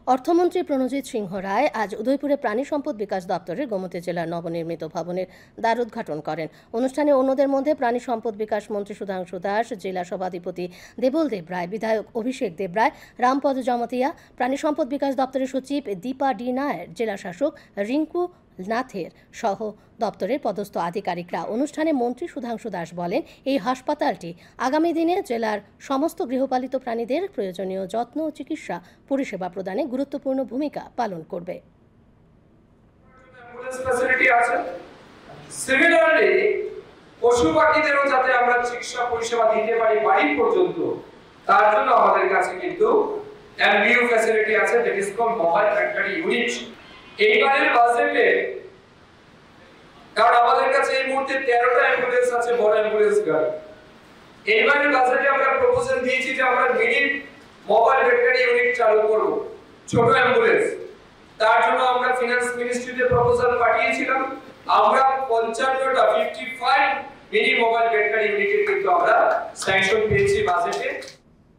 অর্থমন্ত্রী প্রণজিৎ সিংহ রায় আজ উদয়পুরে প্রাণী সম্পদ বিকাশ দপ্তরের গোমতী জেলার নবনির্মিত ভবনের দ্বারোদ্ঘাটন করেন। অনুষ্ঠানে অন্যদের মধ্যে প্রাণী সম্পদ বিকাশ মন্ত্রী সুধাংশু দাস, জেলা সভাধিপতি দেবল দেব রায়, বিধায়ক অভিষেক দেব রায়, রামপদ জমাতিয়া, প্রাণী সম্পদ বিকাশ দপ্তরের সচিব দীপা ডি নায়ার, জেলা শাসক রিঙ্কু নাথের সহ দপ্তরের পদস্থ আধিকারিকরা। অনুষ্ঠানে মন্ত্রী সুধাংশু দাস বলেন, এই হাসপাতালটি আগামী দিনে জেলার সমস্ত গৃহপালিত প্রাণীদের প্রয়োজনীয় যত্ন ও চিকিৎসা পরিষেবা প্রদানে গুরুত্বপূর্ণ ভূমিকা পালন করবে। পশু পাখিদেরও যাতে আমরা চিকিৎসা পরিষেবা দিতে পারি বাড়ি পর্যন্ত, তার জন্য আমাদের কাছে কিন্তু এমবিইউ ফ্যাসিলিটি আছে, that is called mobile veterinary unit. এইবারের বাজেটে, কারণ আমাদের কাছে এই মুহূর্তে 13টা অ্যাম্বুলেন্স আছে, বড় অ্যাম্বুলেন্স গাড়ি। এইবারের বাজেটে আমরা প্রপোজাল দিয়েছি যে আমরা মিনি মোবাইল ভেটেরিনারি ইউনিট চালু করব, ছোট অ্যাম্বুলেন্স। তার জন্য আমরা ফিনান্স মিনিস্ট্রিতে প্রপোজাল পাঠিয়েছিলাম। আমরা 55টা মিনি মোবাইল ভেটেরিনারি ইউনিটের কিন্তু আমরা স্যাংশন পেয়েছি বাজেটে।